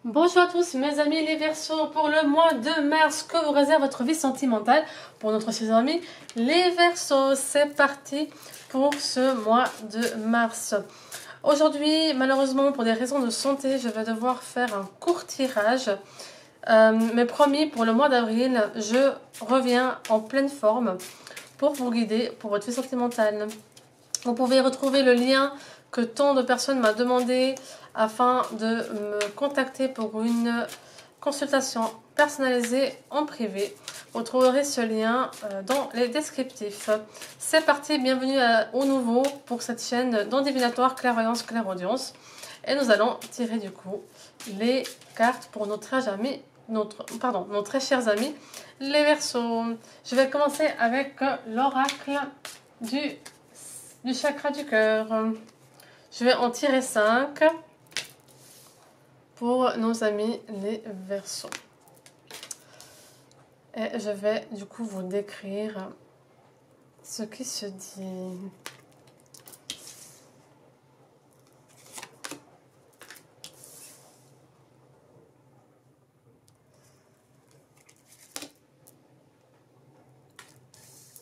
Bonjour à tous mes amis les Verseaux, pour le mois de mars, que vous réserve votre vie sentimentale pour notre chers amis les Verseaux. C'est parti pour ce mois de mars. Aujourd'hui, malheureusement, pour des raisons de santé, je vais devoir faire un court tirage. Mais promis, pour le mois d'avril, je reviens en pleine forme pour vous guider pour votre vie sentimentale. Vous pouvez retrouver le lien que tant de personnes m'ont demandé afin de me contacter pour une consultation personnalisée en privé. Vous trouverez ce lien dans les descriptifs. C'est parti, bienvenue au nouveau pour cette chaîne dans Divinatoire Clairvoyance Clairaudience. Et nous allons tirer du coup les cartes pour nos très chers amis les Verseaux. Je vais commencer avec l'oracle du chakra du cœur. Je vais en tirer 5 pour nos amis les Verseaux. Et je vais du coup vous décrire ce qui se dit.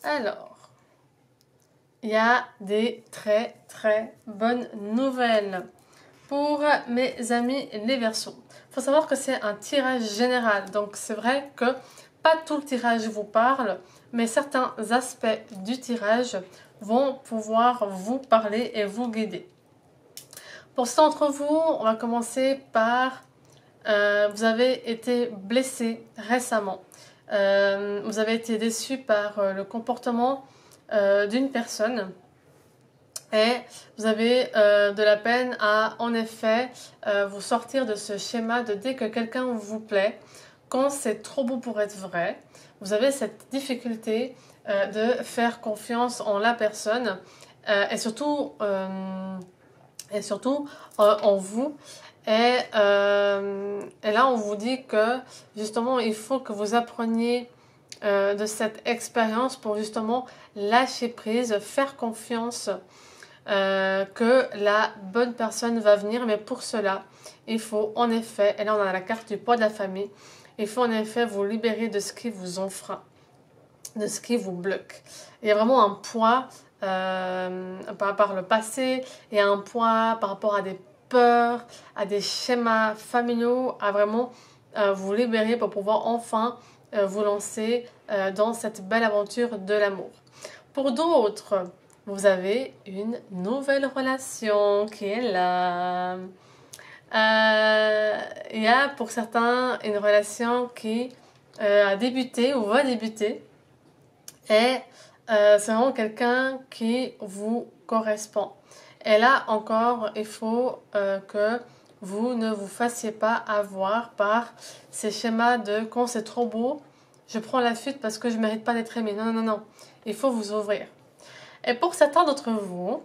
Alors, il y a des très bonnes nouvelles pour mes amis les Verseaux. Il faut savoir que c'est un tirage général, donc c'est vrai que pas tout le tirage vous parle, mais certains aspects du tirage vont pouvoir vous parler et vous guider. Pour certains d'entre vous, on va commencer par vous avez été blessé récemment. Vous avez été déçu par le comportement d'une personne. Et vous avez de la peine à, en effet, vous sortir de ce schéma de dès que quelqu'un vous plaît, quand c'est trop beau pour être vrai, vous avez cette difficulté de faire confiance en la personne et surtout en vous. Et là, on vous dit que justement, il faut que vous appreniez de cette expérience pour justement lâcher prise, faire confiance que la bonne personne va venir, mais pour cela, il faut en effet, et là on a la carte du poids de la famille, il faut en effet vous libérer de ce qui vous enfreint, de ce qui vous bloque. Il y a vraiment un poids par le passé, il y a un poids par rapport à des peurs, à des schémas familiaux, à vraiment vous libérer pour pouvoir enfin vous lancer dans cette belle aventure de l'amour. Pour d'autres, vous avez une nouvelle relation qui est là. Il y a pour certains une relation qui a débuté ou va débuter. Et c'est vraiment quelqu'un qui vous correspond. Et là encore, il faut que vous ne vous fassiez pas avoir par ces schémas de quand c'est trop beau, je prends la fuite parce que je ne mérite pas d'être aimé. Non. Il faut vous ouvrir. Et pour certains d'entre vous,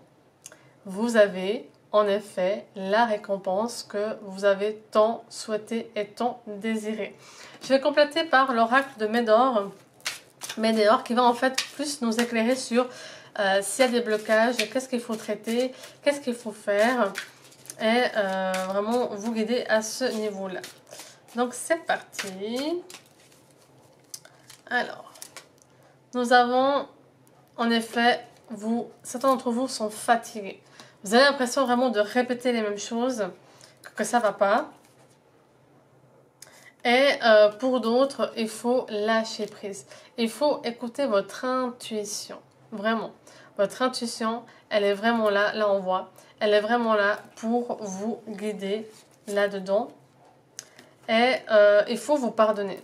vous avez en effet la récompense que vous avez tant souhaité et tant désiré. Je vais compléter par l'oracle de Médor qui va en fait plus nous éclairer sur s'il y a des blocages, qu'est-ce qu'il faut traiter, qu'est-ce qu'il faut faire et vraiment vous guider à ce niveau-là. Donc c'est parti. Alors, nous avons en effet, certains d'entre vous sont fatigués. Vous avez l'impression vraiment de répéter les mêmes choses, que ça ne va pas. Et pour d'autres, il faut lâcher prise. Il faut écouter votre intuition. Vraiment. Votre intuition, elle est vraiment là. Là, on voit. Elle est vraiment là pour vous guider là-dedans. Et il faut vous pardonner.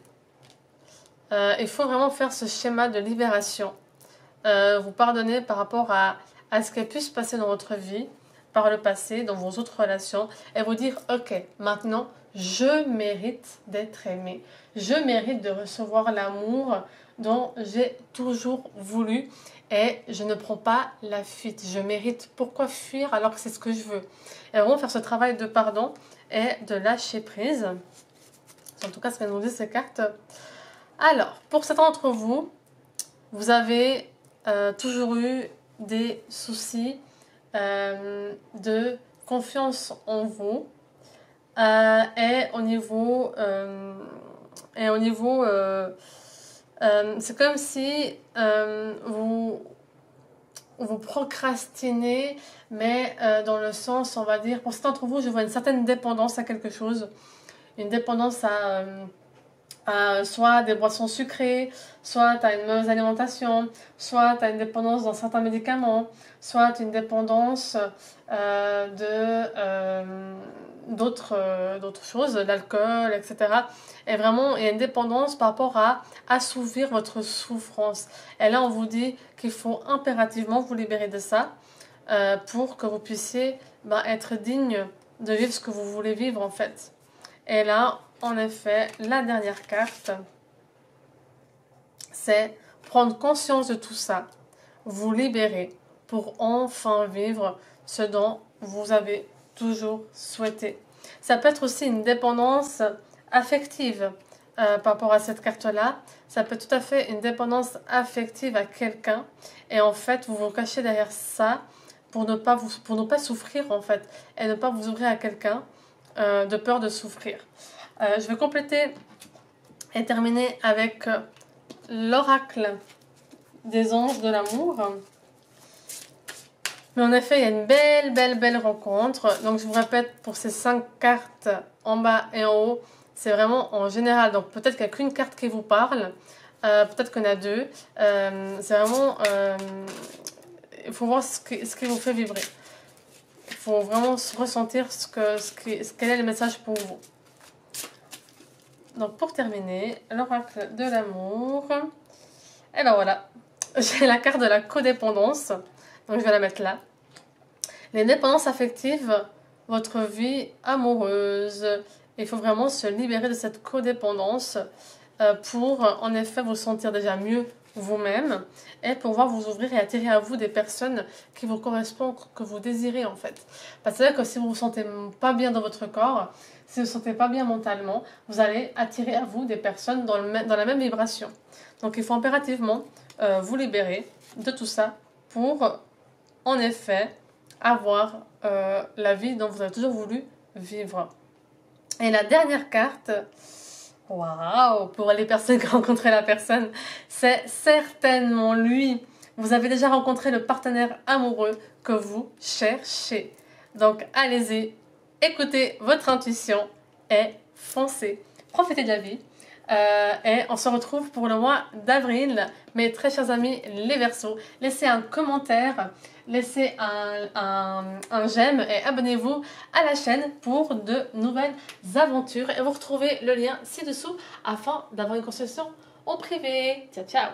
Il faut vraiment faire ce schéma de libération. Vous pardonner par rapport à ce qui a pu se passer dans votre vie, par le passé, dans vos autres relations, et vous dire, ok, maintenant, je mérite d'être aimé. Je mérite de recevoir l'amour dont j'ai toujours voulu et je ne prends pas la fuite. Je mérite. Pourquoi fuir alors que c'est ce que je veux? Et vraiment faire ce travail de pardon et de lâcher prise. En tout cas, ce qu'elles nous disent ces cartes. Alors, pour certains d'entre vous, vous avez toujours eu des soucis de confiance en vous. et au niveau... c'est comme si vous procrastinez, mais dans le sens, on va dire, pour certains d'entre vous, je vois une certaine dépendance à quelque chose, une dépendance à soit des boissons sucrées, soit à une mauvaise alimentation, soit à une dépendance dans certains médicaments, soit une dépendance d'autres choses, l'alcool, etc. Et vraiment, il y a une dépendance par rapport à assouvir votre souffrance. Et là, on vous dit qu'il faut impérativement vous libérer de ça pour que vous puissiez être digne de vivre ce que vous voulez vivre en fait. Et là, en effet, la dernière carte, c'est prendre conscience de tout ça, vous libérer pour enfin vivre ce dont vous avez toujours souhaité. Ça peut être aussi une dépendance affective par rapport à cette carte-là. Ça peut être tout à fait une dépendance affective à quelqu'un. Et en fait, vous vous cachez derrière ça pour ne pas souffrir en fait. Et ne pas vous ouvrir à quelqu'un de peur de souffrir. Je vais compléter et terminer avec l'oracle des anges de l'amour. Mais en effet, il y a une belle rencontre. Donc, je vous répète, pour ces 5 cartes en bas et en haut, c'est vraiment en général. Donc, peut-être qu'il n'y a qu'une carte qui vous parle. Peut-être qu'il y en a 2. C'est vraiment... il faut voir ce qui vous fait vibrer. Il faut vraiment ressentir quel est le message pour vous. Donc, pour terminer, l'oracle de l'amour. Et ben voilà, j'ai la carte de la codépendance. Donc, je vais la mettre là. Les dépendances affectives, votre vie amoureuse. Il faut vraiment se libérer de cette codépendance pour, en effet, vous sentir déjà mieux vous-même et pouvoir vous ouvrir et attirer à vous des personnes qui vous correspondent, que vous désirez en fait. Parce que si vous ne vous sentez pas bien dans votre corps, si vous ne vous sentez pas bien mentalement, vous allez attirer à vous des personnes dans la même vibration. Donc il faut impérativement vous libérer de tout ça pour, en effet, avoir la vie dont vous avez toujours voulu vivre. Et la dernière carte, waouh, pour les personnes qui ont rencontré la personne, c'est certainement lui. Vous avez déjà rencontré le partenaire amoureux que vous cherchez. Donc allez-y, écoutez votre intuition et foncez. Profitez de la vie. Et on se retrouve pour le mois d'avril. Mes très chers amis les Verseaux, laissez un commentaire, laissez un j'aime et abonnez-vous à la chaîne pour de nouvelles aventures. Et vous retrouvez le lien ci-dessous afin d'avoir une consultation en privé. Ciao, ciao!